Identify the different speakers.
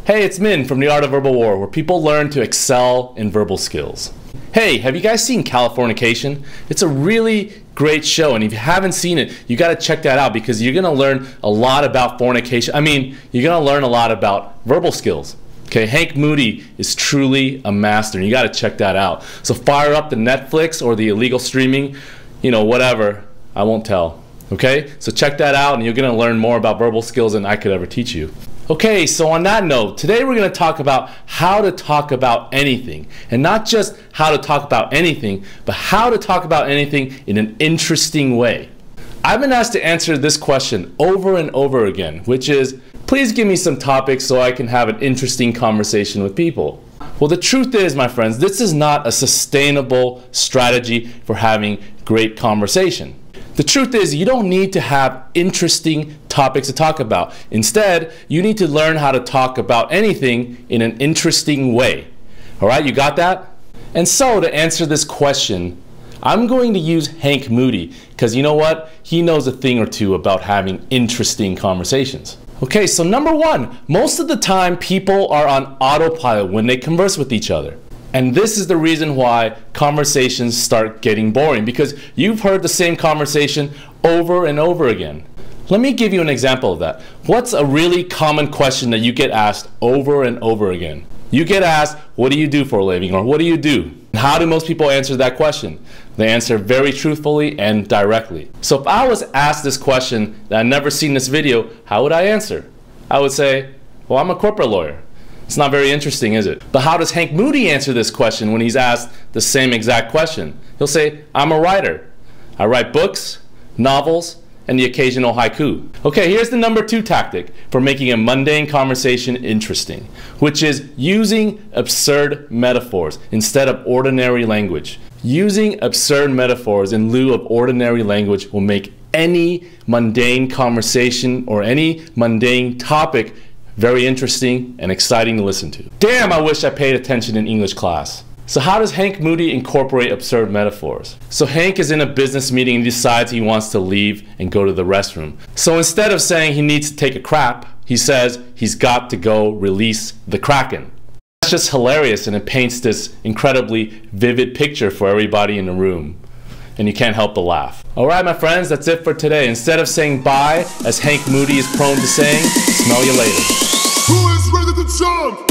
Speaker 1: Hey, it's Min from The Art of Verbal War, where people learn to excel in verbal skills. Hey, have you guys seen Californication? It's a really great show, and if you haven't seen it, you gotta check that out because you're gonna learn a lot about fornication. You're gonna learn a lot about verbal skills. Okay, Hank Moody is truly a master, and you gotta check that out. So fire up the Netflix or the illegal streaming, whatever, I won't tell. Okay, so check that out, and you're gonna learn more about verbal skills than I could ever teach you. Okay, so on that note, today we're going to talk about how to talk about anything. And not just how to talk about anything, but how to talk about anything in an interesting way. I've been asked to answer this question over and over again, which is, please give me some topics so I can have an interesting conversation with people. Well, the truth is, my friends, this is not a sustainable strategy for having great conversation. The truth is, you don't need to have interesting topics to talk about. Instead, you need to learn how to talk about anything in an interesting way. All right, you got that? And so, to answer this question, I'm going to use Hank Moody, because you know what? He knows a thing or two about having interesting conversations. Okay, so number one, most of the time people are on autopilot when they converse with each other. And this is the reason why conversations start getting boring, because you've heard the same conversation over and over again. Let me give you an example of that. What's a really common question that you get asked over and over again? You get asked, what do you do for a living? Or what do you do? How do most people answer that question? They answer very truthfully and directly. So if I was asked this question that I'd never seen this video, how would I answer? I would say, well, I'm a corporate lawyer. It's not very interesting, is it? But how does Hank Moody answer this question when he's asked the same exact question? He'll say, I'm a writer. I write books, novels, and the occasional haiku. Okay, here's the number two tactic for making a mundane conversation interesting, which is using absurd metaphors instead of ordinary language. Using absurd metaphors in lieu of ordinary language will make any mundane conversation or any mundane topic very interesting and exciting to listen to. Damn, I wish I paid attention in English class. So how does Hank Moody incorporate absurd metaphors? So Hank is in a business meeting and decides he wants to leave and go to the restroom. So instead of saying he needs to take a crap, he says he's got to go release the Kraken. That's just hilarious, and it paints this incredibly vivid picture for everybody in the room. And you can't help but laugh. Alright, my friends, that's it for today. Instead of saying bye, as Hank Moody is prone to saying, smell you later.
Speaker 2: Who is ready to jump?